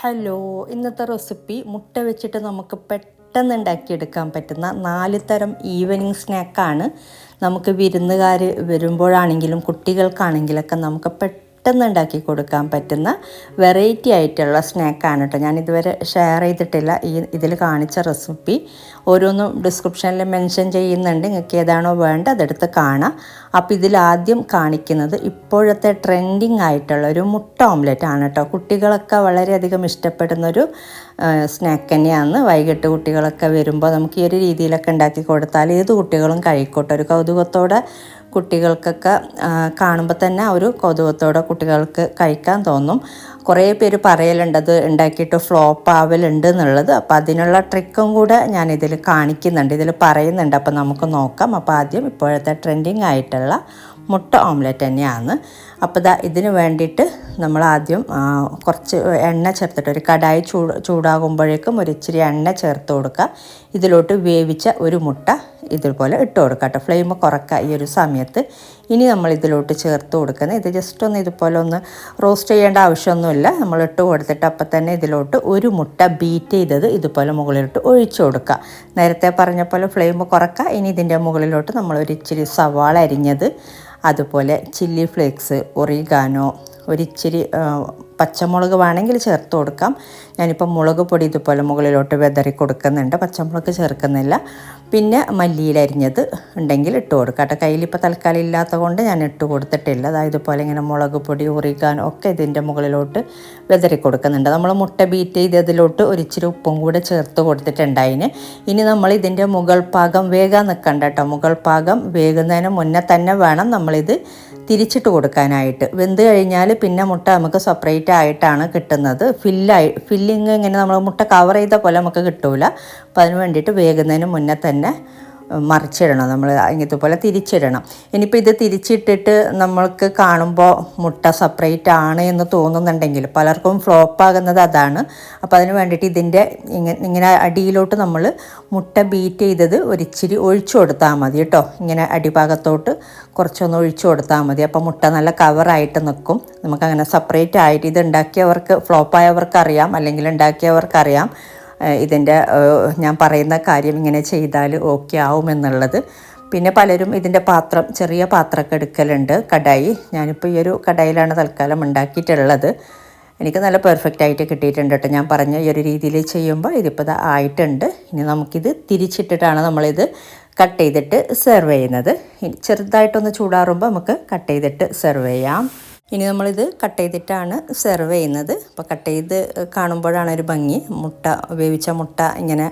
Hello, ഇന്നത്തെ recipe മുട്ട വെച്ചിട്ട് നമുക്ക് പെട്ടെന്ന് ഉണ്ടാക്കിയെടുക്കാൻ പറ്റുന്ന 4 തരം ഈവനിങ് സ്നാക്കാണ്. നമുക്ക് വിരുന്നുകാർ വരുമ്പോഴാണെങ്കിലും കുട്ടികൾക്കാണെങ്കിലൊക്കെ നമുക്ക് പെട്ടെന്ന് ഉണ്ടാക്കി കൊടുക്കാൻ പറ്റുന്ന വെറൈറ്റി ആയിട്ടുള്ള സ്നാക്കാണ് കേട്ടോ. ഞാനിതുവരെ ഷെയർ ചെയ്തിട്ടില്ല ഇതിൽ കാണിച്ച റെസിപ്പി. ഓരോന്നും ഡിസ്ക്രിപ്ഷനിൽ മെൻഷൻ ചെയ്യുന്നുണ്ട്, നിങ്ങൾക്ക് ഏതാണോ വേണ്ടത് അതെടുത്ത് കാണാം. അപ്പോൾ ഇതിലാദ്യം കാണിക്കുന്നത് ഇപ്പോഴത്തെ ട്രെൻഡിങ് ആയിട്ടുള്ള ഒരു മുട്ട ഓംലെറ്റ് ആണ് കേട്ടോ. കുട്ടികളൊക്കെ വളരെയധികം ഇഷ്ടപ്പെടുന്നൊരു സ്നാക്ക് തന്നെയാണ്. വൈകിട്ട് കുട്ടികളൊക്കെ വരുമ്പോൾ നമുക്ക് ഈ ഒരു രീതിയിലൊക്കെ ഉണ്ടാക്കി കൊടുത്താൽ ഏത് കുട്ടികളും കഴിക്കോട്ടെ. ഒരു കൗതുകത്തോടെ കുട്ടികൾക്കൊക്കെ കാണുമ്പോൾ തന്നെ ഒരു കൗതുകത്തോടെ കുട്ടികൾക്ക് കഴിക്കാൻ തോന്നും. കുറേ പേര് പറയലുണ്ട് അത് ഉണ്ടാക്കിയിട്ട് ഫ്ലോപ്പ് ആവലുണ്ട് എന്നുള്ളത്. അപ്പോൾ അതിനുള്ള ട്രിക്കും കൂടെ ഞാനിതിൽ കാണിക്കുന്നുണ്ട്, ഇതിൽ പറയുന്നുണ്ട്. അപ്പോൾ നമുക്ക് നോക്കാം. അപ്പോൾ ആദ്യം ഇപ്പോഴത്തെ ട്രെൻഡിങ് ആയിട്ടുള്ള മുട്ട ഓംലെറ്റ് തന്നെയാണ്. അപ്പോൾ ഇതിന് വേണ്ടിയിട്ട് നമ്മൾ ആദ്യം കുറച്ച് എണ്ണ ചേർത്തിട്ട് ഒരു കടായി ചൂടാകുമ്പോഴേക്കും ഒരു ഇച്ചിരി എണ്ണ ചേർത്ത് കൊടുക്കുക. ഇതിലോട്ട് വേവിച്ച ഒരു മുട്ട ഇതുപോലെ ഇട്ട് കൊടുക്കുക കേട്ടോ. ഫ്ലെയിം കുറക്കുക ഈ ഒരു സമയത്ത്. ഇനി നമ്മൾ ഇതിലോട്ട് ചേർത്ത് കൊടുക്കുന്നത് ഇത് ജസ്റ്റ് ഒന്ന് ഇതുപോലെ ഒന്ന് റോസ്റ്റ് ചെയ്യേണ്ട ആവശ്യമൊന്നുമില്ല. നമ്മൾ ഇട്ട് കൊടുത്തിട്ട് അപ്പം തന്നെ ഇതിലോട്ട് ഒരു മുട്ട ബീറ്റ് ചെയ്തത് ഇതുപോലെ മുകളിലോട്ട് ഒഴിച്ചു കൊടുക്കുക. നേരത്തെ പറഞ്ഞ പോലെ ഫ്ലെയിം കുറക്കുക. ഇനി ഇതിൻ്റെ മുകളിലോട്ട് നമ്മളൊരു ഇച്ചിരി സവാള അരിഞ്ഞത്, അതുപോലെ ചില്ലി ഫ്ലേക്സ്, ഒറിഗാനോ, ഒരിച്ചിരി പച്ചമുളക് വേണമെങ്കിൽ ചേർത്ത് കൊടുക്കാം. ഞാനിപ്പോൾ മുളക് പൊടി ഇതുപോലെ മുകളിലോട്ട് വെതറി കൊടുക്കുന്നുണ്ട്, പച്ചമുളക് ചേർക്കുന്നില്ല. പിന്നെ മല്ലിയില അരിഞ്ഞത് ഉണ്ടെങ്കിൽ ഇട്ട് കൊടുക്കാം കേട്ടോ. കയ്യിലിപ്പോൾ തൽക്കാലം ഇല്ലാത്ത കൊണ്ട് ഞാൻ ഇട്ട് കൊടുത്തിട്ടില്ല. അതായത് ഇതുപോലെ ഇങ്ങനെ മുളക് പൊടി, ഒറിഗാനോ ഒക്കെ ഇതിൻ്റെ മുകളിലോട്ട് വെതറി കൊടുക്കുന്നുണ്ട്. നമ്മൾ മുട്ട ബീറ്റ് ചെയ്തതിലോട്ട് ഒരിച്ചിരി ഉപ്പും കൂടെ ചേർത്ത് കൊടുത്തിട്ടുണ്ടായിന്. ഇനി നമ്മൾ ഇതിൻ്റെ മുകൾ ഭാഗം വേഗം നിൽക്കണ്ട കേട്ടോ. മുകൾ ഭാഗം വേകുന്നതിന് മുന്നേ തന്നെ വേണം നമ്മളിത് തിരിച്ചിട്ട് കൊടുക്കാനായിട്ട്. വെന്ത് കഴിഞ്ഞാൽ പിന്നെ മുട്ട നമുക്ക് സെപ്പറേറ്റ് ആയിട്ടാണ് കിട്ടുന്നത്. ഫില്ലിങ് ഇങ്ങനെ നമ്മൾ മുട്ട കവർ ചെയ്ത പോലെ നമുക്ക് കിട്ടൂല. അപ്പോൾ അതിന് വേണ്ടിയിട്ട് വേകുന്നതിന് മുന്നേ തന്നെ മറിച്ചിടണം, നമ്മൾ ഇതുപോലെ തിരിച്ചിടണം. ഇനിയിപ്പോൾ ഇത് തിരിച്ചിട്ടിട്ട് നമ്മൾക്ക് കാണുമ്പോൾ മുട്ട സെപ്പറേറ്റ് ആണ് എന്ന് തോന്നുന്നുണ്ടെങ്കിൽ പലർക്കും ഫ്ലോപ്പാകുന്നത് അതാണ്. അപ്പോൾ അതിന് വേണ്ടിയിട്ട് ഇതിൻ്റെ ഇങ്ങനെ അടിയിലോട്ട് നമ്മൾ മുട്ട ബീറ്റ് ചെയ്തത് ഒരിച്ചിരി ഒഴിച്ചു കൊടുത്താൽ മതി കേട്ടോ. ഇങ്ങനെ അടിഭാഗത്തോട്ട് കുറച്ചൊന്ന് ഒഴിച്ചു കൊടുത്താൽ മതി. അപ്പോൾ മുട്ട നല്ല കവറായിട്ട് നിൽക്കും. നമുക്കങ്ങനെ സെപ്പറേറ്റ് ആയിട്ട് ഇത് ഉണ്ടാക്കിയവർക്ക്, ഫ്ലോപ്പായവർക്കറിയാം, അല്ലെങ്കിൽ ഉണ്ടാക്കിയവർക്കറിയാം ഇതിൻ്റെ ഞാൻ പറയുന്ന കാര്യം ഇങ്ങനെ ചെയ്താൽ ഓക്കെ ആവുമെന്നുള്ളത്. പിന്നെ പലരും ഇതിൻ്റെ പാത്രം, ചെറിയ പാത്രമൊക്കെ എടുക്കലുണ്ട്, കടായി. ഞാനിപ്പോൾ ഈ ഒരു കടായിലാണ് തൽക്കാലം ഉണ്ടാക്കിയിട്ടുള്ളത്. എനിക്ക് നല്ല പെർഫെക്റ്റ് ആയിട്ട് കിട്ടിയിട്ടുണ്ട് കേട്ടോ. ഞാൻ പറഞ്ഞ ഈ ഒരു രീതിയിൽ ചെയ്യുമ്പോൾ ഇതിപ്പോൾ ആയിട്ടുണ്ട്. ഇനി നമുക്കിത് തിരിച്ചിട്ടിട്ടാണ് നമ്മളിത് കട്ട് ചെയ്തിട്ട് സെർവ് ചെയ്യുന്നത്. ചെറുതായിട്ടൊന്ന് ചൂടാറുമ്പോൾ നമുക്ക് കട്ട് ചെയ്തിട്ട് സെർവ് ചെയ്യാം. ഇനി നമ്മളിത് കട്ട് ചെയ്തിട്ടാണ് സെർവ് ചെയ്യുന്നത്. അപ്പോൾ കട്ട് ചെയ്ത് കാണുമ്പോഴാണ് ഒരു ഭംഗി. വേവിച്ച മുട്ട ഇങ്ങനെ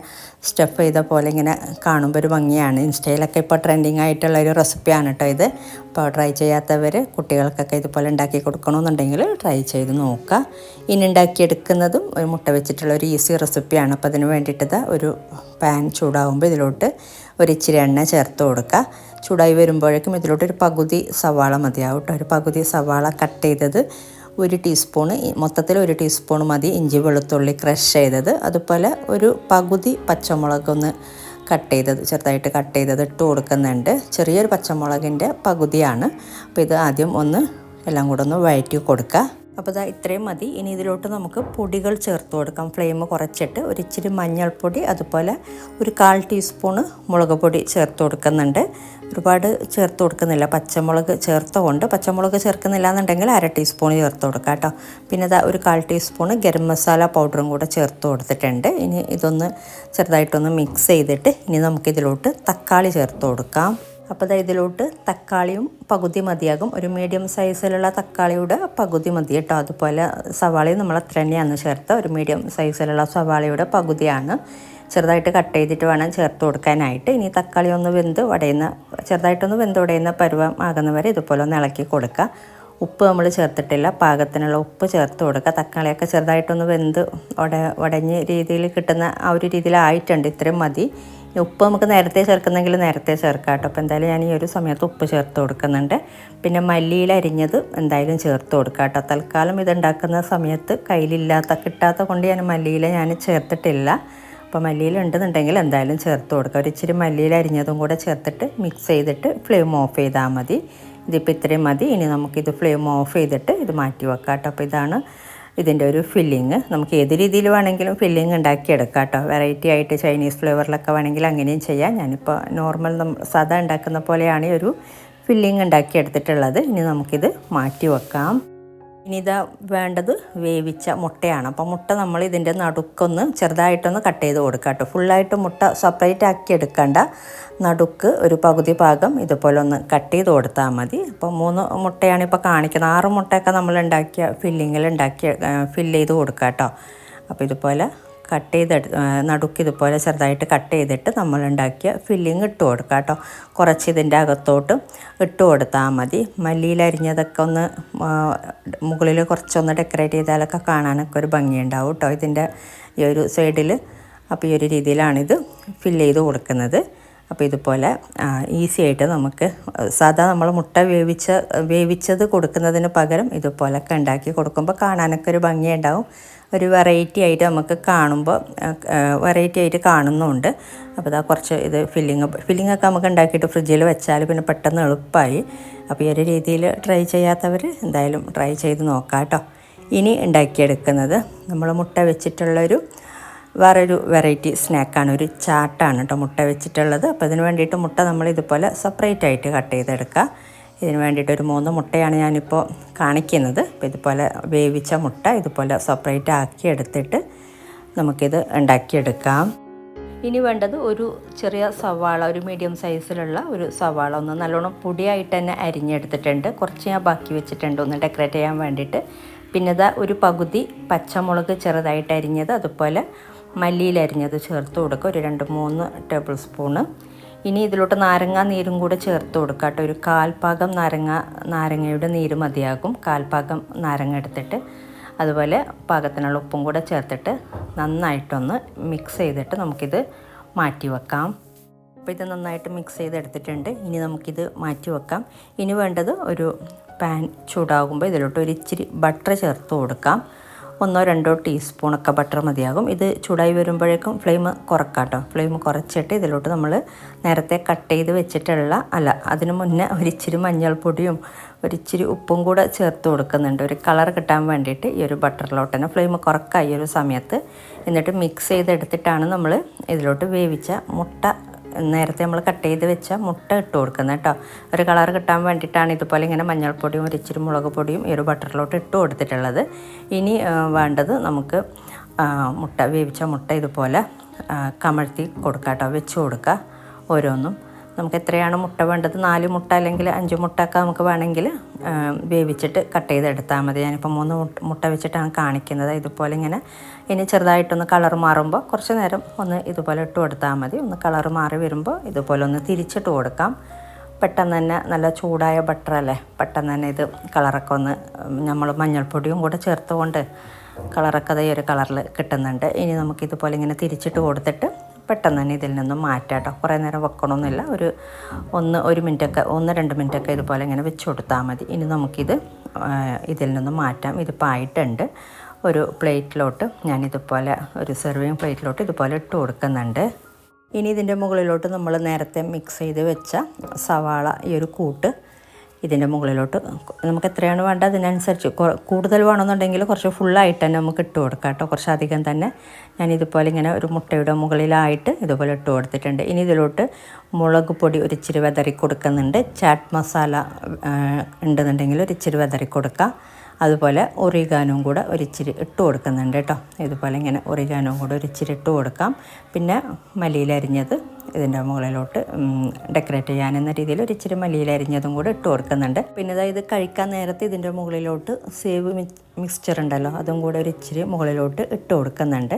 സ്റ്റഫ് ചെയ്ത പോലെ ഇങ്ങനെ കാണുമ്പോൾ ഒരു ഭംഗിയാണ്. ഇൻസ്റ്റയിലൊക്കെ ഇപ്പോൾ ട്രെൻഡിങ് ആയിട്ടുള്ള ഒരു റെസിപ്പിയാണ് കേട്ടോ ഇത്. അപ്പോൾ ട്രൈ ചെയ്യാത്തവർ കുട്ടികൾക്കൊക്കെ ഇതുപോലെ ഉണ്ടാക്കി കൊടുക്കണമെന്നുണ്ടെങ്കിൽ ട്രൈ ചെയ്ത് നോക്കുക. ഇനി ഉണ്ടാക്കിയെടുക്കുന്നതും ഒരു മുട്ട വെച്ചിട്ടുള്ള ഒരു ഈസി റെസിപ്പിയാണ്. അപ്പോൾ അതിന് വേണ്ടിയിട്ട് ഒരു പാൻ ചൂടാകുമ്പോൾ ഇതിലോട്ട് ഒരിച്ചിരി എണ്ണ ചേർത്ത് കൊടുക്കുക. ചൂടായി വരുമ്പോഴേക്കും ഇതിലോട്ട് ഒരു പകുതി സവാള മതിയാവും കേട്ടോ. ഒരു പകുതി സവാള കട്ട് ചെയ്തത്, 1 ടീസ്പൂണ്, മൊത്തത്തിൽ 1 ടീസ്പൂൺ മതി ഇഞ്ചി വെളുത്തുള്ളി ക്രഷ് ചെയ്തത്, അതുപോലെ ഒരു പകുതി പച്ചമുളകൊന്ന് കട്ട് ചെയ്തത്, ചെറുതായിട്ട് കട്ട് ചെയ്തത് ഇട്ട് കൊടുക്കുന്നുണ്ട്. ചെറിയൊരു പച്ചമുളകിൻ്റെ പകുതിയാണ്. അപ്പോൾ ഇത് ആദ്യം ഒന്ന് എല്ലാം കൂടെ ഒന്ന് വഴറ്റി കൊടുക്കുക. അപ്പോൾ ഇത്രയും മതി. ഇനി ഇതിലോട്ട് നമുക്ക് പൊടികൾ ചേർത്ത് കൊടുക്കാം. ഫ്ലെയിം കുറച്ചിട്ട് ഒരിച്ചിരി മഞ്ഞൾപ്പൊടി, അതുപോലെ ഒരു 1/4 ടീസ്പൂണ് മുളക് പൊടി ചേർത്ത് കൊടുക്കുന്നുണ്ട്. ഒരുപാട് ചേർത്ത് കൊടുക്കുന്നില്ല, പച്ചമുളക് ചേർത്തുകൊണ്ട്. പച്ചമുളക് ചേർക്കുന്നില്ല എന്നുണ്ടെങ്കിൽ 1/2 ടീസ്പൂൺ ചേർത്ത് കൊടുക്കാം കേട്ടോ. പിന്നെ ഒരു 1/4 ടീസ്പൂണ് ഗരം മസാല പൗഡറും കൂടെ ചേർത്ത് കൊടുത്തിട്ടുണ്ട്. ഇനി ഇതൊന്ന് ചെറുതായിട്ടൊന്ന് മിക്സ് ചെയ്തിട്ട് ഇനി നമുക്കിതിലോട്ട് തക്കാളി ചേർത്ത് കൊടുക്കാം. അപ്പോൾ ഇതിലോട്ട് തക്കാളിയും പകുതി മതിയാകും. ഒരു മീഡിയം സൈസിലുള്ള തക്കാളിയുടെ പകുതി മതി കേട്ടോ. അതുപോലെ സവാളയും നമ്മൾ അത്ര തന്നെയാണ് ചേർത്ത്. ഒരു മീഡിയം സൈസിലുള്ള സവാളയുടെ പകുതിയാണ്. ചെറുതായിട്ട് കട്ട് ചെയ്തിട്ട് വേണം ചേർത്ത് കൊടുക്കാനായിട്ട്. ഇനി തക്കാളി ഒന്ന് ചെറുതായിട്ടൊന്ന് വെന്ത് ഉടയുന്ന പരുവം ആകുന്നവരെ ഇതുപോലെ ഒന്ന് ഇളക്കി കൊടുക്കുക. ഉപ്പ് നമ്മൾ ചേർത്തിട്ടില്ല, പാകത്തിനുള്ള ഉപ്പ് ചേർത്ത് കൊടുക്കുക. തക്കാളിയൊക്കെ ചെറുതായിട്ടൊന്ന് വെന്ത് ഉടഞ്ഞ രീതിയിൽ കിട്ടുന്ന ആ ഒരു രീതിയിലായിട്ടുണ്ട്. ഇത്രയും മതി. ഉപ്പ് നമുക്ക് നേരത്തെ ചേർക്കുന്നെങ്കിൽ നേരത്തെ ചേർക്കാം കേട്ടോ. അപ്പോൾ എന്തായാലും ഞാൻ ഈ ഒരു സമയത്ത് ഉപ്പ് ചേർത്ത് കൊടുക്കുന്നുണ്ട്. പിന്നെ മല്ലിയില അരിഞ്ഞത് എന്തായാലും ചേർത്ത് കൊടുക്കാം കേട്ടോ. തൽക്കാലം ഇതുണ്ടാക്കുന്ന സമയത്ത് കിട്ടാത്ത കൊണ്ട് മല്ലിയില ഞാൻ ചേർത്തിട്ടില്ല. അപ്പോൾ മല്ലിയില ഉണ്ടെന്നുണ്ടെങ്കിൽ എന്തായാലും ചേർത്ത് കൊടുക്കുക. ഒരു ഇച്ചിരി മല്ലിയില അരിഞ്ഞതും കൂടെ ചേർത്തിട്ട് മിക്സ് ചെയ്തിട്ട് ഫ്ലെയിം ഓഫ് ചെയ്താൽ മതി. ഇതിപ്പോൾ ഇത്രയും മതി. ഇനി നമുക്കിത് ഫ്ലെയിം ഓഫ് ചെയ്തിട്ട് ഇത് മാറ്റി വെക്കാം കേട്ടോ. അപ്പോൾ ഇതാണ് ഇതിൻ്റെ ഒരു ഫില്ലിങ്. നമുക്ക് ഏത് രീതിയിൽ വേണമെങ്കിലും ഫില്ലിങ് ഉണ്ടാക്കിയെടുക്കാം കേട്ടോ. വെറൈറ്റി ആയിട്ട് ചൈനീസ് ഫ്ലേവറിലൊക്കെ വേണമെങ്കിൽ അങ്ങനെയും ചെയ്യാം. ഞാനിപ്പോൾ നോർമൽ സാധാ ഉണ്ടാക്കുന്ന പോലെയാണ് ഒരു ഫില്ലിങ് ഉണ്ടാക്കിയെടുത്തിട്ടുള്ളത്. ഇനി നമുക്കിത് മാറ്റി വെക്കാം. ഇനി ഇതാ വേണ്ടത് വേവിച്ച മുട്ടയാണ്. അപ്പോൾ മുട്ട നമ്മൾ ഇതിൻ്റെ നടുക്കൊന്ന് ചെറുതായിട്ടൊന്ന് കട്ട് ചെയ്ത് കൊടുക്കുക കേട്ടോ. ഫുള്ളായിട്ട് മുട്ട സെപ്പറേറ്റ് ആക്കി എടുക്കണ്ട. നടുക്ക് ഒരു പകുതി ഭാഗം ഇതുപോലെ ഒന്ന് കട്ട് ചെയ്ത് കൊടുത്താൽ മതി. അപ്പോൾ 3 മുട്ടയാണ് ഇപ്പോൾ കാണിക്കുന്നത്. 6 മുട്ടയൊക്കെ നമ്മൾ ഉണ്ടാക്കിയ ഫില്ലിങ്ങിൽ ഫില്ല് ചെയ്ത് കൊടുക്കുക കേട്ടോ. അപ്പോൾ ഇതുപോലെ കട്ട് ചെയ്ത് നടുക്ക് ഇതുപോലെ ചെറുതായിട്ട് കട്ട് ചെയ്തിട്ട് നമ്മൾ ഉണ്ടാക്കിയ ഫില്ലിങ് ഇട്ട് കൊടുക്കുക കേട്ടോ. കുറച്ച് ഇതിൻ്റെ അകത്തോട്ട് ഇട്ട് കൊടുത്താൽ മതി. മല്ലിയിൽ അരിഞ്ഞതൊക്കെ ഒന്ന് മുകളിൽ കുറച്ചൊന്ന് ഡെക്കറേറ്റ് ചെയ്താലൊക്കെ കാണാനൊക്കെ ഒരു ഭംഗിയുണ്ടാവും കേട്ടോ ഇതിൻ്റെ ഈ ഒരു സൈഡിൽ. അപ്പോൾ ഈ ഒരു രീതിയിലാണിത് ഫില്ല് ചെയ്ത് കൊടുക്കുന്നത്. അപ്പോൾ ഇതുപോലെ ഈസി ആയിട്ട് നമുക്ക് സാധാ നമ്മൾ മുട്ട വേവിച്ചത് കൊടുക്കുന്നതിന് പകരം ഇതുപോലൊക്കെ ഉണ്ടാക്കി കൊടുക്കുമ്പോൾ കാണാനൊക്കെ ഒരു ഭംഗിയുണ്ടാവും. ഒരു വെറൈറ്റി ആയിട്ട് നമുക്ക് കാണുമ്പോൾ വെറൈറ്റി ആയിട്ട് കാണുന്നുമുണ്ട്. അപ്പോൾ ഇതാ കുറച്ച് ഇത് ഫില്ലിങ്ങൊക്കെ നമുക്ക് ഉണ്ടാക്കിയിട്ട് ഫ്രിഡ്ജിൽ വെച്ചാൽ പിന്നെ പെട്ടെന്ന് എളുപ്പമായി. അപ്പോൾ ഈ ഒരു രീതിയിൽ ട്രൈ ചെയ്യാത്തവർ എന്തായാലും ട്രൈ ചെയ്ത് നോക്കാം കേട്ടോ. ഇനി ഉണ്ടാക്കിയെടുക്കുന്നത് നമ്മൾ മുട്ട വെച്ചിട്ടുള്ളൊരു വേറൊരു വെറൈറ്റി സ്നാക്കാണ്. ഒരു ചാട്ടാണ് കേട്ടോ മുട്ട വെച്ചിട്ടുള്ളത്. അപ്പോൾ ഇതിന് വേണ്ടിയിട്ട് മുട്ട നമ്മൾ ഇതുപോലെ സെപ്പറേറ്റ് ആയിട്ട് കട്ട് ചെയ്തെടുക്കുക. ഇതിന് വേണ്ടിയിട്ട് ഒരു 3 മുട്ടയാണ് ഞാനിപ്പോൾ കാണിക്കുന്നത്. അപ്പോൾ ഇതുപോലെ വേവിച്ച മുട്ട ഇതുപോലെ സെപ്പറേറ്റ് ആക്കി എടുത്തിട്ട് നമുക്കിത് ഉണ്ടാക്കിയെടുക്കാം. ഇനി വേണ്ടത് ഒരു ചെറിയ സവാള, ഒരു മീഡിയം സൈസിലുള്ള ഒരു സവാള ഒന്ന് നല്ലോണം പൊടിയായിട്ട് തന്നെ അരിഞ്ഞെടുത്തിട്ടുണ്ട്. കുറച്ച് ഞാൻ ബാക്കി വെച്ചിട്ടുണ്ട് ഒന്ന് ഡെക്കറേറ്റ് ചെയ്യാൻ വേണ്ടിയിട്ട്. പിന്നെ ഇതാ ഒരു പകുതി പച്ചമുളക് ചെറുതായിട്ട് അരിഞ്ഞത്, അതുപോലെ മല്ലിയിൽ അരിഞ്ഞത് ചേർത്ത് കൊടുക്കുക, ഒരു 2-3 ടേബിൾ സ്പൂണ്. ഇനി ഇതിലോട്ട് നാരങ്ങ നീരും കൂടെ ചേർത്ത് കൊടുക്കുക കേട്ടോ. ഒരു 1/4 ഭാഗം നാരങ്ങയുടെ നീര് മതിയാകും. 1/4 ഭാഗം നാരങ്ങ എടുത്തിട്ട് അതുപോലെ പാകത്തിനുള്ള ഉപ്പും കൂടെ ചേർത്തിട്ട് നന്നായിട്ടൊന്ന് മിക്സ് ചെയ്തിട്ട് നമുക്കിത് മാറ്റി വെക്കാം. അപ്പോൾ ഇത് നന്നായിട്ട് മിക്സ് ചെയ്തെടുത്തിട്ടുണ്ട്. ഇനി നമുക്കിത് മാറ്റി വെക്കാം. ഇനി വേണ്ടത് ഒരു പാൻ ചൂടാകുമ്പോൾ ഇതിലോട്ട് ഒരു ഇച്ചിരി ബട്ടർ ചേർത്ത് കൊടുക്കാം. 1-2 ടീസ്പൂണൊക്കെ ബട്ടർ മതിയാകും. ഇത് ചൂടായി വരുമ്പോഴേക്കും ഫ്ലെയിം കുറക്കാം കേട്ടോ. ഫ്ലെയിം കുറച്ചിട്ട് ഇതിലോട്ട് നമ്മൾ നേരത്തെ കട്ട് ചെയ്ത് വെച്ചിട്ടുള്ള അതിന് മുന്നേ ഒരിച്ചിരി മഞ്ഞൾപ്പൊടിയും ഒരിച്ചിരി ഉപ്പും കൂടെ ചേർത്ത് കൊടുക്കുന്നുണ്ട്, ഒരു കളർ കിട്ടാൻ വേണ്ടിയിട്ട്. ഈ ഒരു ബട്ടറിലോട്ട് തന്നെ ഫ്ലെയിം കുറക്കാം ഈ ഒരു സമയത്ത്. എന്നിട്ട് മിക്സ് ചെയ്തെടുത്തിട്ടാണ് നമ്മൾ ഇതിലോട്ട് വേവിച്ച മുട്ട, നേരത്തെ നമ്മൾ കട്ട് ചെയ്ത് വെച്ച മുട്ട ഇട്ട് കൊടുക്കുന്നത് കേട്ടോ. ഒരു കളർ കിട്ടാൻ വേണ്ടിയിട്ടാണ് ഇതുപോലെ ഇങ്ങനെ മഞ്ഞൾപ്പൊടിയും ഒരിച്ചിരി മുളക് പൊടിയും ഈ ഒരു ബട്ടറിലോട്ട് ഇട്ട് കൊടുത്തിട്ടുള്ളത്. ഇനി വേണ്ടത് നമുക്ക് വേവിച്ച മുട്ട ഇതുപോലെ കമഴ്ത്തി കൊടുക്കുക കേട്ടോ, വെച്ച് കൊടുക്കുക ഓരോന്നും. നമുക്ക് എത്രയാണ് മുട്ട വേണ്ടത്, 4 മുട്ട അല്ലെങ്കിൽ 5 മുട്ട ഒക്കെ നമുക്ക് വേണമെങ്കിൽ വേവിച്ചിട്ട് കട്ട് ചെയ്തെടുത്താൽ മതി. ഞാനിപ്പോൾ 3 മുട്ട വെച്ചിട്ടാണ് കാണിക്കുന്നത്. ഇതുപോലെ ഇങ്ങനെ ഇനി ചെറുതായിട്ടൊന്ന് കളർ മാറുമ്പോൾ കുറച്ച് നേരം ഒന്ന് ഇതുപോലെ ഇട്ട് കൊടുത്താൽ മതി. ഒന്ന് കളർ മാറി വരുമ്പോൾ ഇതുപോലെ ഒന്ന് തിരിച്ചിട്ട് കൊടുക്കാം. പെട്ടെന്ന് തന്നെ നല്ല ചൂടായ ബട്ടറല്ലേ, പെട്ടെന്ന് തന്നെ ഇത് കളറൊക്കെ ഒന്ന് നമ്മൾ മഞ്ഞൾപ്പൊടിയും കൂടെ ചേർത്തുകൊണ്ട് കളറൊക്കെ ഈ ഒരു കളറിൽ കിട്ടുന്നുണ്ട്. ഇനി നമുക്കിതുപോലെ ഇങ്ങനെ തിരിച്ചിട്ട് കൊടുത്തിട്ട് പെട്ടെന്ന് തന്നെ ഇതിൽ നിന്നും മാറ്റാം കേട്ടോ. കുറേ നേരം വെക്കണമെന്നില്ല, ഒരു 1 മിനിറ്റൊക്കെ 1-2 മിനിറ്റൊക്കെ ഇതുപോലെ ഇങ്ങനെ വെച്ച് കൊടുത്താൽ മതി. ഇനി നമുക്കിത് ഇതിൽ നിന്നും മാറ്റാം. ഇതിപ്പോൾ ആയിട്ടുണ്ട്. ഒരു പ്ലേറ്റിലോട്ട് ഞാനിതുപോലെ ഒരു സെർവിങ് പ്ലേറ്റിലോട്ട് ഇതുപോലെ ഇട്ട് കൊടുക്കുന്നുണ്ട്. ഇനി ഇതിൻ്റെ മുകളിലോട്ട് നമ്മൾ നേരത്തെ മിക്സ് ചെയ്ത് വെച്ച സവാള ഈ ഒരു കൂട്ട് ഇതിൻ്റെ മുകളിലോട്ട് നമുക്ക് എത്രയാണ് വേണ്ടത് അതിനനുസരിച്ച്, കൂടുതൽ വേണമെന്നുണ്ടെങ്കിൽ കുറച്ച് ഫുള്ളായിട്ട് തന്നെ നമുക്ക് ഇട്ട് കൊടുക്കാം കേട്ടോ, കുറച്ചധികം തന്നെ. ഞാനിതുപോലെ ഇങ്ങനെ ഒരു മുട്ടയുടെ മുകളിലായിട്ട് ഇതുപോലെ ഇട്ട് കൊടുത്തിട്ടുണ്ട്. ഇനി ഇതിലോട്ട് മുളക് പൊടി ഒരിച്ചിരി വെതറി കൊടുക്കുന്നുണ്ട്. ചാറ്റ് മസാല ഉണ്ടെന്നുണ്ടെങ്കിൽ ഒരിച്ചിരി വെതറി കൊടുക്കുക. അതുപോലെ ഒറിഗാനോയും കൂടെ ഒരിച്ചിരി ഇട്ട് കൊടുക്കുന്നുണ്ട് കേട്ടോ. ഇതുപോലെ ഇങ്ങനെ ഒറിഗാനോയും കൂടെ ഒരിച്ചിരി ഇട്ട് കൊടുക്കാം. പിന്നെ മല്ലിയിലരിഞ്ഞത് ഇതിൻ്റെ മുകളിലോട്ട് ഡെക്കറേറ്റ് ചെയ്യാനെന്ന രീതിയിൽ ഒരിച്ചിരി മല്ലിയിലരിഞ്ഞതും കൂടെ ഇട്ട് കൊടുക്കുന്നുണ്ട്. പിന്നെ ഇത് കഴിക്കാൻ നേരത്തെ ഇതിൻ്റെ മുകളിലോട്ട് സേവ് മിക്സ്ചർ ഉണ്ടല്ലോ, അതും കൂടെ ഒരിച്ചിരി മുകളിലോട്ട് ഇട്ട് കൊടുക്കുന്നുണ്ട്.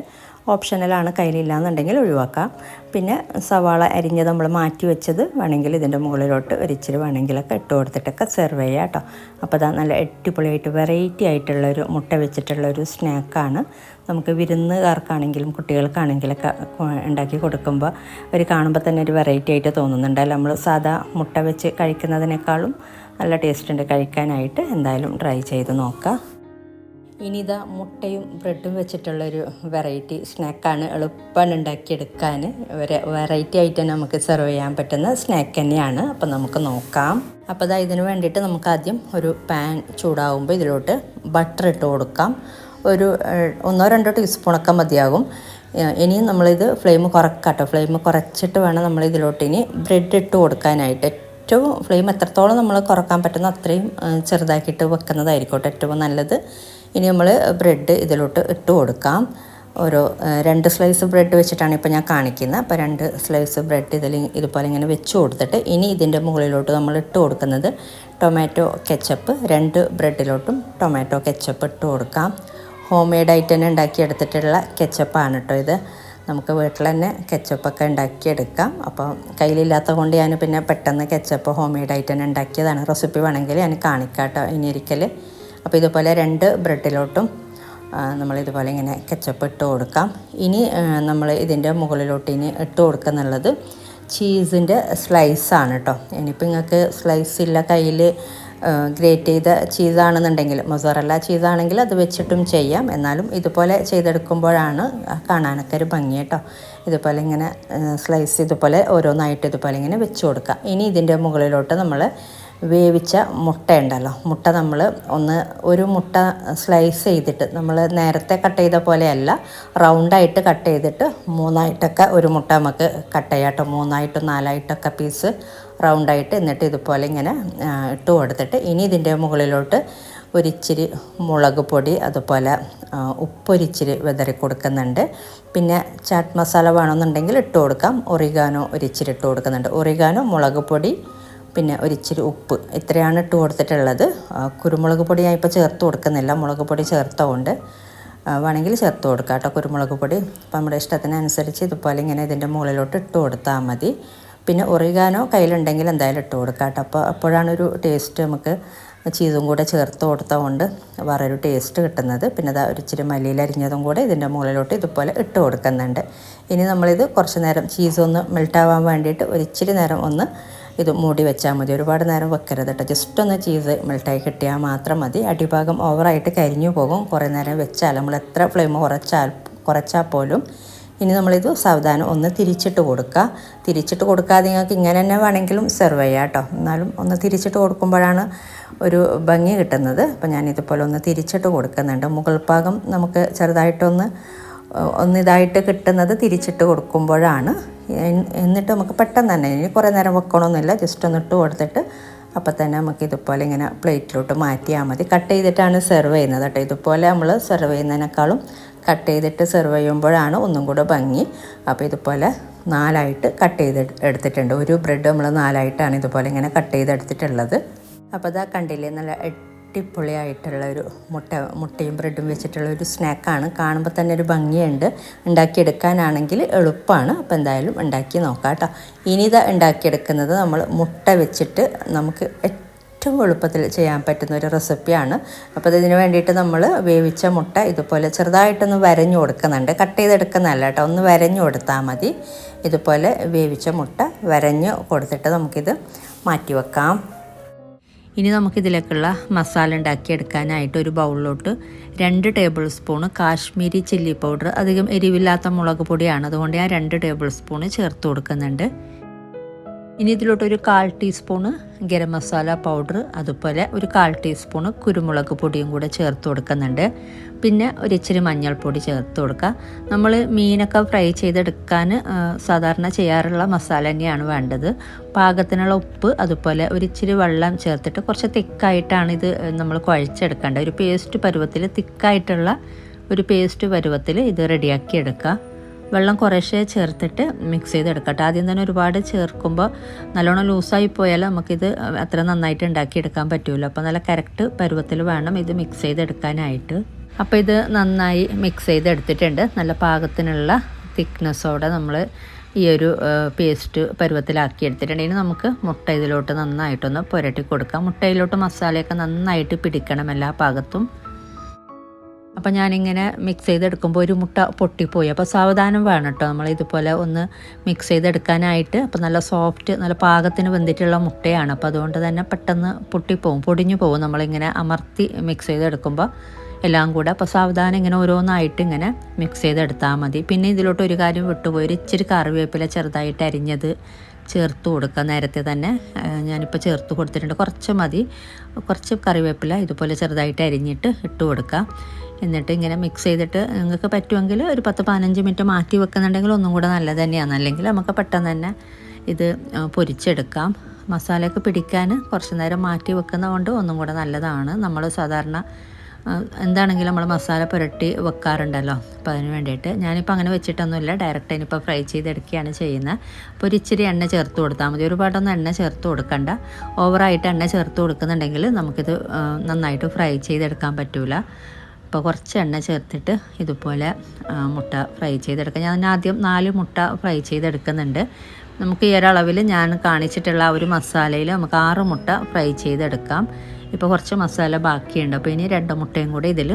ഓപ്ഷണലാണ്, കയ്യിലില്ലാന്നുണ്ടെങ്കിൽ ഒഴിവാക്കാം. പിന്നെ സവാള അരിഞ്ഞത് നമ്മൾ മാറ്റി വെച്ചത് വേണമെങ്കിൽ ഇതിൻ്റെ മുകളിലോട്ട് ഒരിച്ചിരി വേണമെങ്കിലൊക്കെ ഇട്ട് കൊടുത്തിട്ടൊക്കെ സെർവ് ചെയ്യാം കേട്ടോ. അപ്പോൾ അതാ നല്ല അടിപൊളിയായിട്ട് വെറൈറ്റി ആയിട്ടുള്ളൊരു മുട്ട വെച്ചിട്ടുള്ളൊരു സ്നാക്കാണ്. നമുക്ക് വിരുന്നുകാർക്കാണെങ്കിലും കുട്ടികൾക്കാണെങ്കിലൊക്കെ ഉണ്ടാക്കി കൊടുക്കുമ്പോൾ ഒരു കാണുമ്പോൾ തന്നെ ഒരു വെറൈറ്റി ആയിട്ട് തോന്നുന്നുണ്ടല്ലോ. നമ്മൾ സാധാ മുട്ട വെച്ച് കഴിക്കുന്നതിനേക്കാളും നല്ല ടേസ്റ്റ് ഉണ്ട് കഴിക്കാനായിട്ട്. എന്തായാലും ട്രൈ ചെയ്ത് നോക്കാം. ഇനി ഇതാ മുട്ടയും ബ്രെഡും വെച്ചിട്ടുള്ളൊരു വെറൈറ്റി സ്നാക്കാണ്. എളുപ്പമാണ് ഉണ്ടാക്കിയെടുക്കാൻ. വെറൈറ്റി ആയിട്ട് നമുക്ക് സെർവ് ചെയ്യാൻ പറ്റുന്ന സ്നാക്ക് തന്നെയാണ്. അപ്പോൾ നമുക്ക് നോക്കാം. അപ്പോൾ ഇതിന് വേണ്ടിയിട്ട് നമുക്ക് ആദ്യം ഒരു പാൻ ചൂടാവുമ്പോൾ ഇതിലോട്ട് ബട്ടർ ഇട്ട് കൊടുക്കാം. ഒരു 1-2 ടീസ്പൂണൊക്കെ മതിയാകും. ഇനിയും നമ്മളിത് ഫ്ലെയിം കുറക്കാട്ടോ. ഫ്ലെയിം കുറച്ചിട്ട് വേണം നമ്മളിതിലോട്ട് ഇനി ബ്രെഡ് ഇട്ട് കൊടുക്കാനായിട്ട്. ഏറ്റവും ഫ്ലെയിം എത്രത്തോളം നമ്മൾ കുറക്കാൻ പറ്റുന്ന അത്രയും ചെറുതാക്കിയിട്ട് വെക്കുന്നതായിരിക്കട്ടെ ഏറ്റവും നല്ലത്. ഇനി നമ്മൾ ബ്രെഡ് ഇതിലോട്ട് ഇട്ട് കൊടുക്കാം. ഓരോ 2 സ്ലൈസ് ബ്രെഡ് വെച്ചിട്ടാണ് ഇപ്പോൾ ഞാൻ കാണിക്കുന്നത്. അപ്പോൾ 2 സ്ലൈസ് ബ്രെഡ് ഇതുപോലെ ഇങ്ങനെ വെച്ച് കൊടുത്തിട്ട് ഇനി ഇതിൻ്റെ മുകളിലോട്ട് നമ്മൾ ഇട്ട് കൊടുക്കുന്നത് ടൊമാറ്റോ കെച്ചപ്പ്. 2 ബ്രെഡിലോട്ടും ടൊമാറ്റോ കെച്ചപ്പ് ഇട്ട് കൊടുക്കാം. ഹോം മെയ്ഡായിട്ട് തന്നെ ഉണ്ടാക്കിയെടുത്തിട്ടുള്ള കെച്ചപ്പാണ് കേട്ടോ ഇത്. നമുക്ക് വീട്ടിൽ തന്നെ കെച്ചപ്പൊക്കെ ഉണ്ടാക്കിയെടുക്കാം. അപ്പോൾ കയ്യിലില്ലാത്ത കൊണ്ട് ഞാൻ പിന്നെ പെട്ടെന്ന് കെച്ചപ്പ് ഹോം മെയ്ഡായിട്ട് തന്നെ ഉണ്ടാക്കിയതാണ്. റെസിപ്പി വേണമെങ്കിൽ ഞാൻ കാണിക്കാം കേട്ടോ ഇനി ഒരിക്കൽ. അപ്പോൾ ഇതുപോലെ 2 ബ്രെഡിലോട്ടും നമ്മളിതുപോലെ ഇങ്ങനെ കെച്ചപ്പ് ഇട്ട് കൊടുക്കാം. ഇനി നമ്മൾ ഇതിൻ്റെ മുകളിലോട്ട് ഇനി ഇട്ട് കൊടുക്കുന്നുള്ളത് ചീസിൻ്റെ സ്ലൈസാണ് കേട്ടോ. ഇനിയിപ്പോൾ നിങ്ങൾക്ക് സ്ലൈസ് ഇല്ല കയ്യിൽ ഗ്രേറ്റ് ചെയ്ത ചീസാണെന്നുണ്ടെങ്കിൽ, മൊസറല്ല ചീസാണെങ്കിൽ അത് വെച്ചിട്ടും ചെയ്യാം. എന്നാലും ഇതുപോലെ ചെയ്തെടുക്കുമ്പോഴാണ് കാണാനൊക്കെ ഒരു ഭംഗി കേട്ടോ. ഇതുപോലെ ഇങ്ങനെ സ്ലൈസ് ഇതുപോലെ ഓരോന്നായിട്ട് ഇതുപോലെ ഇങ്ങനെ വെച്ച് കൊടുക്കുക. ഇനി ഇതിൻ്റെ മുകളിലോട്ട് നമ്മൾ വേവിച്ച മുട്ട ഉണ്ടല്ലോ, മുട്ട നമ്മൾ ഒരു മുട്ട സ്ലൈസ് ചെയ്തിട്ട് നമ്മൾ നേരത്തെ കട്ട് ചെയ്ത പോലെയല്ല, റൗണ്ടായിട്ട് കട്ട് ചെയ്തിട്ട് 3ആയിട്ടൊക്കെ ഒരു മുട്ട നമുക്ക് കട്ട് ചെയ്യാം കേട്ടോ. 3ആയിട്ടും 4ആയിട്ടൊക്കെ പീസ് റൗണ്ടായിട്ട്. എന്നിട്ട് ഇതുപോലെ ഇങ്ങനെ ഇട്ട് കൊടുത്തിട്ട് ഇനി ഇതിൻ്റെ മുകളിലോട്ട് ഒരിച്ചിരി മുളക് പൊടി, അതുപോലെ ഉപ്പൊരിച്ചിരി വിതറി കൊടുക്കുന്നുണ്ട്. പിന്നെ ചാറ്റ് മസാല വേണമെന്നുണ്ടെങ്കിൽ ഇട്ട് കൊടുക്കാം. ഒറിഗാനോ ഒരിച്ചിരി ഇട്ട് കൊടുക്കുന്നുണ്ട്. ഒറിഗാനോ, മുളക് പൊടി, പിന്നെ ഒരിച്ചിരി ഉപ്പ്, ഇത്രയാണ് ഇട്ട് കൊടുത്തിട്ടുള്ളത്. കുരുമുളക് പൊടി ഞാൻ ഇപ്പോൾ ചേർത്ത് കൊടുക്കുന്നില്ല, മുളക് പൊടി ചേർത്തതുകൊണ്ട്. വേണമെങ്കിൽ ചേർത്ത് കൊടുക്കാം കേട്ടോ കുരുമുളക് പൊടി. അപ്പോൾ നമ്മുടെ ഇഷ്ടത്തിനനുസരിച്ച് ഇതുപോലെ ഇങ്ങനെ ഇതിൻ്റെ മുകളിലോട്ട് ഇട്ട് കൊടുത്താൽ മതി. പിന്നെ ഒറിഗാനോ കയ്യിലുണ്ടെങ്കിൽ എന്തായാലും ഇട്ട് കൊടുക്കാം കേട്ടോ. അപ്പോഴാണ് ഒരു ടേസ്റ്റ് നമുക്ക് ചീസും കൂടെ ചേർത്ത് കൊടുത്തതുകൊണ്ട് വേറൊരു ടേസ്റ്റ് കിട്ടുന്നത്. പിന്നെ അത് ഒരിച്ചിരി മല്ലിയിൽ അരിഞ്ഞതും കൂടെ ഇതിൻ്റെ മുകളിലോട്ട് ഇതുപോലെ ഇട്ട് കൊടുക്കുന്നുണ്ട്. ഇനി നമ്മളിത് കുറച്ച് നേരം ചീസ് ഒന്ന് മെൽട്ടാവാൻ വേണ്ടിയിട്ട് ഒരിച്ചിരി നേരം ഒന്ന് ഇത് മൂടി വെച്ചാൽ മതി. ഒരുപാട് നേരം വെക്കരുത് കേട്ടോ. ജസ്റ്റ് ഒന്ന് ചീസ് മെൽട്ടായി കിട്ടിയാൽ മാത്രം മതി. അടിഭാഗം ഓവറായിട്ട് കരിഞ്ഞു പോകും കുറേ നേരം വെച്ചാൽ. നമ്മൾ എത്ര ഫ്ലെയിം കുറച്ചാൽ പോലും. ഇനി നമ്മളിത് സാവധാനം ഒന്ന് തിരിച്ചിട്ട് കൊടുക്കുക. തിരിച്ചിട്ട് കൊടുക്കാതെ നിങ്ങൾക്ക് ഇങ്ങനെ തന്നെ വേണമെങ്കിലും സെർവ് ചെയ്യാം കേട്ടോ. എന്നാലും ഒന്ന് തിരിച്ചിട്ട് കൊടുക്കുമ്പോഴാണ് ഒരു ഭംഗി കിട്ടുന്നത്. അപ്പോൾ ഞാനിതുപോലെ ഒന്ന് തിരിച്ചിട്ട് കൊടുക്കുന്നുണ്ട്. മുകൾ ഭാഗം നമുക്ക് ഒന്നിതായിട്ട് കിട്ടുന്നത് തിരിച്ചിട്ട് കൊടുക്കുമ്പോഴാണ്. എന്നിട്ട് നമുക്ക് പെട്ടെന്ന് തന്നെ, ഇനി കുറേ നേരം വെക്കണമെന്നില്ല, ജസ്റ്റ് ഒന്ന് ഇട്ട് കൊടുത്തിട്ട് അപ്പോൾ തന്നെ നമുക്ക് ഇതുപോലെ ഇങ്ങനെ പ്ലേറ്റിലോട്ട് മാറ്റിയാൽ മതി. കട്ട് ചെയ്തിട്ടാണ് സെർവ് ചെയ്യുന്നത് കേട്ടോ. ഇതുപോലെ നമ്മൾ സെർവ് ചെയ്യുന്നതിനേക്കാളും കട്ട് ചെയ്തിട്ട് സെർവ് ചെയ്യുമ്പോഴാണ് ഒന്നും കൂടെ ഭംഗി. അപ്പോൾ ഇതുപോലെ 4ആയിട്ട് കട്ട് ചെയ്ത് എടുത്തിട്ടുണ്ട്. ഒരു ബ്രെഡ് നമ്മൾ 4ആയിട്ടാണ് ഇതുപോലെ ഇങ്ങനെ കട്ട് ചെയ്തെടുത്തിട്ടുള്ളത്. അപ്പോൾ അതാ കണ്ടില്ലേ, നല്ല അടിപൊളിയായിട്ടുള്ള ഒരു മുട്ടയും ബ്രെഡും വെച്ചിട്ടുള്ള ഒരു സ്നാക്കാണ്. കാണുമ്പോൾ തന്നെ ഒരു ഭംഗിയുണ്ട്. ഉണ്ടാക്കിയെടുക്കാനാണെങ്കിൽ എളുപ്പമാണ്. അപ്പോൾ എന്തായാലും ഉണ്ടാക്കി നോക്കാം കേട്ടോ. ഇനി ഇത് ഉണ്ടാക്കിയെടുക്കുന്നത് നമ്മൾ മുട്ട വെച്ചിട്ട് നമുക്ക് ഏറ്റവും എളുപ്പത്തിൽ ചെയ്യാൻ പറ്റുന്ന ഒരു റെസിപ്പിയാണ്. അപ്പോൾ ഇതിന് വേണ്ടിയിട്ട് നമ്മൾ വേവിച്ച മുട്ട ഇതുപോലെ ചെറുതായിട്ടൊന്ന് വരഞ്ഞു കൊടുക്കുന്നുണ്ട്. കട്ട് ചെയ്തെടുക്കുന്നതല്ല കേട്ടോ, ഒന്ന് വരഞ്ഞു കൊടുത്താൽ മതി. ഇതുപോലെ വേവിച്ച മുട്ട വരഞ്ഞ് കൊടുത്തിട്ട് നമുക്കിത് മാറ്റി വെക്കാം. ഇനി നമുക്കിതിലേക്കുള്ള മസാല ഉണ്ടാക്കിയെടുക്കാനായിട്ട് ഒരു ബൗളിലോട്ട് 2 table spoon Kashmiri chilli powder, അധികം എരിവില്ലാത്ത മുളക് പൊടിയാണ്, അതുകൊണ്ട് ഞാൻ 2 ടേബിൾ സ്പൂണ് ചേർത്ത് കൊടുക്കുന്നുണ്ട്. ഇനി ഇതിലോട്ടൊരു 1/4 ടീസ്പൂണ് ഗരം മസാല പൗഡർ, അതുപോലെ ഒരു 1/4 ടീസ്പൂണ് കുരുമുളക് പൊടിയും കൂടെ ചേർത്ത് കൊടുക്കുന്നുണ്ട്. പിന്നെ ഒരിച്ചിരി മഞ്ഞൾപ്പൊടി ചേർത്ത് കൊടുക്കുക. നമ്മൾ മീനൊക്കെ ഫ്രൈ ചെയ്തെടുക്കാൻ സാധാരണ ചെയ്യാറുള്ള മസാല തന്നെയാണ് വേണ്ടത്. പാകത്തിനുള്ള ഉപ്പ്, അതുപോലെ ഒരിച്ചിരി വെള്ളം ചേർത്തിട്ട് കുറച്ച് തിക്കായിട്ടാണ് ഇത് നമ്മൾ കുഴച്ചെടുക്കേണ്ടത്. ഒരു പേസ്റ്റ് പരുവത്തിൽ, തിക്കായിട്ടുള്ള ഒരു പേസ്റ്റ് പരുവത്തിൽ ഇത് റെഡിയാക്കി എടുക്കുക. വെള്ളം കുറേശ്ശെ ചേർത്തിട്ട് മിക്സ് ചെയ്തെടുക്കട്ടെ. ആദ്യം തന്നെ ഒരുപാട് ചേർക്കുമ്പോൾ നല്ലോണം ലൂസായി പോയാൽ നമുക്കിത് അത്ര നന്നായിട്ട് ഉണ്ടാക്കിയെടുക്കാൻ പറ്റില്ല. അപ്പോൾ നല്ല കറക്റ്റ് പരുവത്തിൽ വേണം ഇത് മിക്സ് ചെയ്തെടുക്കാനായിട്ട്. അപ്പോൾ ഇത് നന്നായി മിക്സ് ചെയ്തെടുത്തിട്ടുണ്ട്. നല്ല പാകത്തിനുള്ള തിക്നെസ്സോടെ നമ്മൾ ഈ ഒരു പേസ്റ്റ് പരുവത്തിലാക്കി എടുത്തിട്ടുണ്ട്. ഇനി നമുക്ക് മുട്ട ഇതിലോട്ട് നന്നായിട്ടൊന്ന് പുരട്ടി കൊടുക്കാം. മുട്ടയിലോട്ട് മസാലയൊക്കെ നന്നായിട്ട് പിടിക്കണം എല്ലാ ഭാഗത്തും. അപ്പോൾ ഞാനിങ്ങനെ മിക്സ് ചെയ്തെടുക്കുമ്പോൾ ഒരു മുട്ട പൊട്ടിപ്പോയി. അപ്പോൾ സാവധാനം വേണം കേട്ടോ നമ്മൾ ഇതുപോലെ ഒന്ന് മിക്സ് ചെയ്തെടുക്കാനായിട്ട്. അപ്പോൾ നല്ല സോഫ്റ്റ്, നല്ല പാകത്തിന് വെന്തിട്ടുള്ള മുട്ടയാണ്. അപ്പോൾ അതുകൊണ്ട് തന്നെ പെട്ടെന്ന് പൊടിഞ്ഞു പോകും നമ്മളിങ്ങനെ അമർത്തി മിക്സ് ചെയ്തെടുക്കുമ്പോൾ എല്ലാം കൂടെ. അപ്പോൾ സാവധാനം ഇങ്ങനെ ഓരോന്നായിട്ട് ഇങ്ങനെ മിക്സ് ചെയ്തെടുത്താൽ മതി. പിന്നെ ഇതിലോട്ട് ഒരു കാര്യം വിട്ടുപോയി, ഒരു ഇച്ചിരി കറിവേപ്പില ചെറുതായിട്ട് അരിഞ്ഞത് ചേർത്ത് കൊടുക്കുക. നേരത്തെ തന്നെ ഞാനിപ്പോൾ ചേർത്ത് കൊടുത്തിട്ടുണ്ട്. കുറച്ച് മതി, കുറച്ച് കറിവേപ്പില ഇതുപോലെ ചെറുതായിട്ട് അരിഞ്ഞിട്ട് ഇട്ട് കൊടുക്കുക. എന്നിട്ട് ഇങ്ങനെ മിക്സ് ചെയ്തിട്ട് നിങ്ങൾക്ക് പറ്റുമെങ്കിൽ ഒരു 10-15 മിനിറ്റ് മാറ്റി വെക്കുന്നുണ്ടെങ്കിൽ ഒന്നും കൂടെ നല്ലത് തന്നെയാണ്. അല്ലെങ്കിൽ നമുക്ക് പെട്ടെന്ന് തന്നെ ഇത് പൊരിച്ചെടുക്കാം. മസാലയൊക്കെ പിടിക്കാൻ കുറച്ച് നേരം മാറ്റി വെക്കുന്നതുകൊണ്ട് ഒന്നും കൂടെ നല്ലതാണ്. നമ്മൾ സാധാരണ എന്താണെങ്കിലും നമ്മൾ മസാല പുരട്ടി വെക്കാറുണ്ടല്ലോ, അപ്പോൾ അതിന് വേണ്ടിയിട്ട് ഞാനിപ്പോൾ അങ്ങനെ വെച്ചിട്ടൊന്നുമില്ല, ഡയറക്റ്റ് ഇനിയിപ്പോൾ ഫ്രൈ ചെയ്തെടുക്കുകയാണ് ചെയ്യുന്നത്. അപ്പോൾ ഒരു ഇച്ചിരി എണ്ണ ചേർത്ത് കൊടുത്താൽ മതി, ഒരുപാടൊന്നും എണ്ണ ചേർത്ത് കൊടുക്കണ്ട. ഓവറായിട്ട് എണ്ണ ചേർത്ത് കൊടുക്കുന്നുണ്ടെങ്കിൽ നമുക്കിത് നന്നായിട്ട് ഫ്രൈ ചെയ്തെടുക്കാൻ പറ്റില്ല. അപ്പോൾ കുറച്ച് എണ്ണ ചേർത്തിട്ട് ഇതുപോലെ മുട്ട ഫ്രൈ ചെയ്തെടുക്കാം. ഞാൻ ആദ്യം 4 മുട്ട ഫ്രൈ ചെയ്തെടുക്കുന്നുണ്ട്. നമുക്ക് ഈ ഒരളവിൽ ഞാൻ കാണിച്ചിട്ടുള്ള ഒരു മസാലയിൽ നമുക്ക് 6 മുട്ട ഫ്രൈ ചെയ്തെടുക്കാം. ഇപ്പോൾ കുറച്ച് മസാല ബാക്കിയുണ്ട്, അപ്പോൾ ഇനി 2 മുട്ടയും കൂടി ഇതിൽ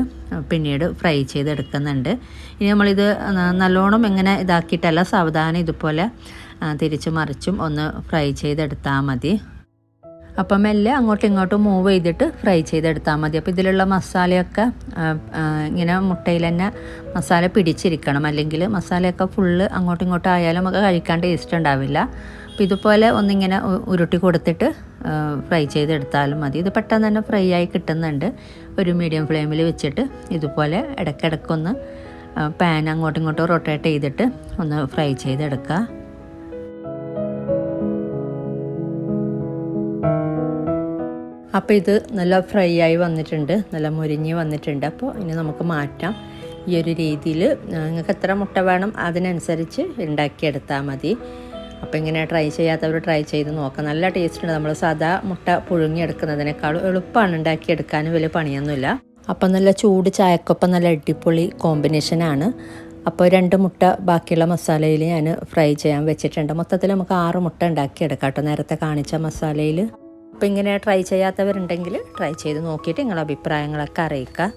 പിന്നീട് ഫ്രൈ ചെയ്തെടുക്കുന്നുണ്ട്. ഇനി നമ്മളിത് നല്ലോണം ഇങ്ങനെ ഇതാക്കിയിട്ടല്ല, സാവധാനം ഇതുപോലെ തിരിച്ചു മറിച്ചും ഒന്ന് ഫ്രൈ ചെയ്തെടുത്താൽ മതി. അപ്പം മെല്ലെ അങ്ങോട്ടും ഇങ്ങോട്ടും മൂവ് ചെയ്തിട്ട് ഫ്രൈ ചെയ്തെടുത്താൽ മതി. അപ്പോൾ ഇതിലുള്ള മസാലയൊക്കെ ഇങ്ങനെ മുട്ടയിൽ തന്നെ മസാല പിടിച്ചിരിക്കണം, അല്ലെങ്കിൽ മസാലയൊക്കെ ഫുള്ള് അങ്ങോട്ടും ഇങ്ങോട്ടും ആയാലും നമുക്ക് കഴിക്കാൻ ടേസ്റ്റ് ഉണ്ടാവില്ല. അപ്പോൾ ഇതുപോലെ ഒന്നിങ്ങനെ ഉരുട്ടി കൊടുത്തിട്ട് ഫ്രൈ ചെയ്തെടുത്താലും മതി. ഇത് പെട്ടെന്ന് തന്നെ ഫ്രൈ ആയി കിട്ടുന്നുണ്ട്. ഒരു മീഡിയം ഫ്ലെയിമിൽ വെച്ചിട്ട് ഇതുപോലെ ഇടയ്ക്കിടയ്ക്കൊന്ന് പാൻ അങ്ങോട്ടും ഇങ്ങോട്ടും റൊട്ടേറ്റ് ചെയ്തിട്ട് ഒന്ന് ഫ്രൈ ചെയ്തെടുക്കുക. അപ്പോൾ ഇത് നല്ല ഫ്രൈ ആയി വന്നിട്ടുണ്ട്, നല്ല മുരിഞ്ഞ് വന്നിട്ടുണ്ട്. അപ്പോൾ ഇനി നമുക്ക് മാറ്റാം. ഈ ഒരു രീതിയിൽ നിങ്ങൾക്ക് എത്ര മുട്ട വേണം അതിനനുസരിച്ച് ഉണ്ടാക്കിയെടുത്താൽ മതി. അപ്പോൾ ഇങ്ങനെ ട്രൈ ചെയ്യാത്തവർ ട്രൈ ചെയ്ത് നോക്കാം, നല്ല ടേസ്റ്റ് ഉണ്ട്. നമ്മൾ സാധാ മുട്ട പുഴുങ്ങിയെടുക്കുന്നതിനേക്കാളും എളുപ്പമാണ് ഉണ്ടാക്കിയെടുക്കാൻ, വലിയ പണിയൊന്നുമില്ല. അപ്പോൾ നല്ല ചൂട് ചായക്കൊപ്പം നല്ല അടിപൊളി കോമ്പിനേഷനാണ്. അപ്പോൾ 2 മുട്ട ബാക്കിയുള്ള മസാലയിൽ ഞാൻ ഫ്രൈ ചെയ്യാൻ വെച്ചിട്ടുണ്ട്. മൊത്തത്തിൽ നമുക്ക് 6 മുട്ട ഉണ്ടാക്കിയെടുക്കാം കേട്ടോ, നേരത്തെ കാണിച്ച മസാലയിൽ. അപ്പോൾ ഇങ്ങനെ ട്രൈ ചെയ്യാത്തവരുണ്ടെങ്കിൽ ട്രൈ ചെയ്ത് നോക്കിയിട്ട് നിങ്ങളുടെ അഭിപ്രായങ്ങളൊക്കെ അറിയിക്കുക.